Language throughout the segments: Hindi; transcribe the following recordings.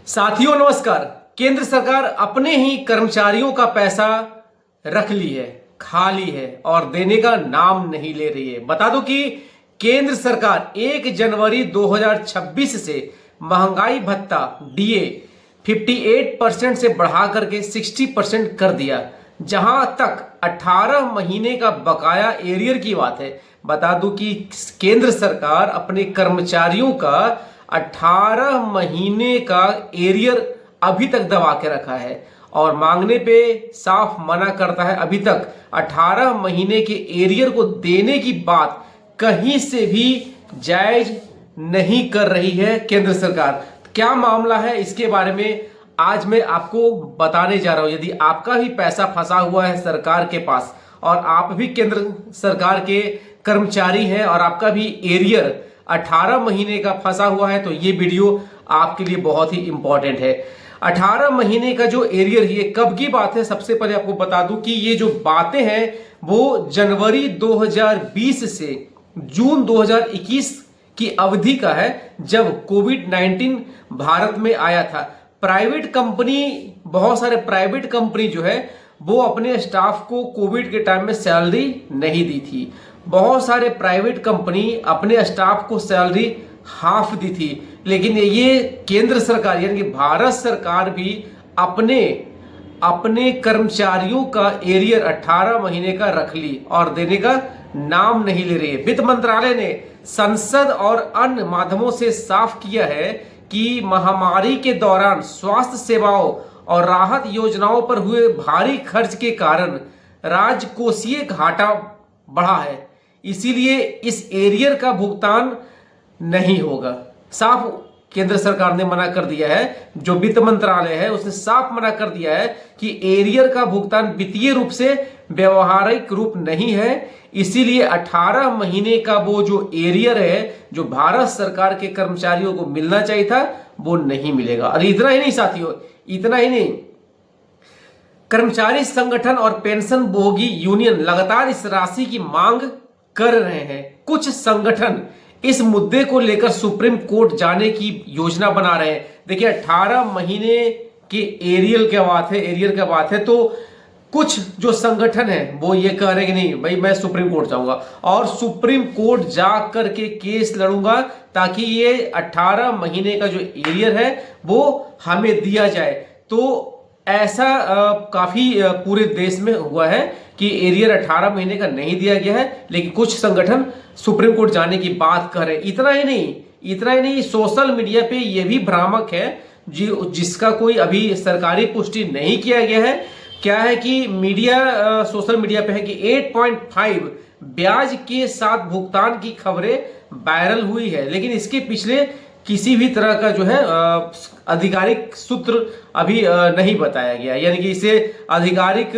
साथियों नमस्कार। केंद्र सरकार अपने ही कर्मचारियों का पैसा रख ली है, खा ली है और देने का नाम नहीं ले रही है। बता दो कि केंद्र सरकार 1 जनवरी 2026 से महंगाई भत्ता डीए 58% से बढ़ा करके 60% कर दिया। जहां तक 18 महीने का बकाया एरियर की बात है, बता दूं कि केंद्र सरकार अपने कर्मचारियों का 18 महीने का एरियर अभी तक दबा के रखा है और मांगने पे साफ मना करता है। अभी तक 18 महीने के एरियर को देने की बात कहीं से भी जायज नहीं कर रही है केंद्र सरकार। क्या मामला है, इसके बारे में आज मैं आपको बताने जा रहा हूं। यदि आपका भी पैसा फंसा हुआ है सरकार के पास और आप भी केंद्र सरकार के कर्मचारी हैं और आपका भी एरियर 18 महीने का फंसा हुआ है, तो ये वीडियो आपके लिए बहुत ही इंपॉर्टेंट है। 18 महीने का जो एरियर, ये कब की बात है, सबसे पहले आपको बता दूं कि ये जो बातें हैं वो जनवरी 2020 से जून 2021 की अवधि का है, जब कोविड-19 भारत में आया था। प्राइवेट कंपनी, बहुत सारे प्राइवेट कंपनी जो है वो अपने स्टाफ को कोविड के टाइम में सैलरी नहीं दी थी। बहुत सारे प्राइवेट कंपनी अपने स्टाफ को सैलरी हाफ दी थी। लेकिन ये केंद्र सरकार यानी कि भारत सरकार भी अपने कर्मचारियों का एरियर 18 महीने का रख ली और देने का नाम नहीं ले रही है। वित्त मंत्रालय ने संसद और अन्य माध्यमों से साफ किया है कि महामारी के दौरान स्वास्थ्य सेवाओं और राहत योजनाओं पर हुए भारी खर्च के कारण राजकोषीय घाटा बढ़ा है, इसीलिए इस एरियर का भुगतान नहीं होगा। साफ केंद्र सरकार ने मना कर दिया है, जो वित्त मंत्रालय है उसने साफ मना कर दिया है कि एरियर का भुगतान वित्तीय रूप से व्यवहारिक रूप नहीं है, इसीलिए 18 महीने का वो जो एरियर है जो भारत सरकार के कर्मचारियों को मिलना चाहिए था वो नहीं मिलेगा। और इतना ही नहीं साथियों, इतना ही नहीं, कर्मचारी संगठन और पेंशन भोगी यूनियन लगातार इस राशि की मांग कर रहे हैं। कुछ संगठन इस मुद्दे को लेकर सुप्रीम कोर्ट जाने की योजना बना रहे हैं। देखिए 18 महीने के एरियर क्या बात है, तो कुछ जो संगठन है वो ये कह रहे हैं कि नहीं भाई मैं सुप्रीम कोर्ट जाऊंगा और सुप्रीम कोर्ट जा करके केस लड़ूंगा ताकि ये 18 महीने का जो एरियर है वो हमें दिया जाए। तो ऐसा काफी पूरे देश में हुआ है कि एरियर 18 महीने का नहीं दिया गया है, लेकिन कुछ संगठन सुप्रीम कोर्ट जाने की बात कर रहे हैं। इतना ही नहीं, सोशल मीडिया पे ये भी भ्रामक है जिसका कोई अभी सरकारी पुष्टि नहीं किया गया है। क्या है कि सोशल मीडिया पे है कि 8.5 ब्याज के साथ भुगतान की खबरें वायरल हुई है, लेकिन इसके पिछले किसी भी तरह का जो है आधिकारिक सूत्र अभी नहीं बताया गया, यानी कि इसे आधिकारिक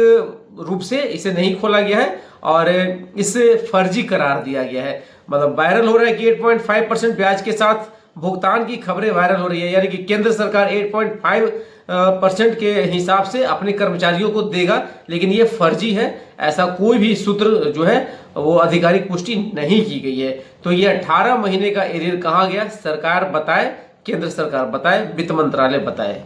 रूप से इसे नहीं खोला गया है और इसे फर्जी करार दिया गया है। मतलब वायरल हो रहा है कि 8.5% ब्याज के साथ भुगतान की खबरें वायरल हो रही है, यानी कि केंद्र सरकार 8.5% के हिसाब से अपने कर्मचारियों को देगा, लेकिन ये फर्जी है। ऐसा कोई भी सूत्र जो है वो आधिकारिक पुष्टि नहीं की गई है। तो ये 18 महीने का एरियर कहाँ गया, सरकार बताए, केंद्र सरकार बताए, वित्त मंत्रालय बताए।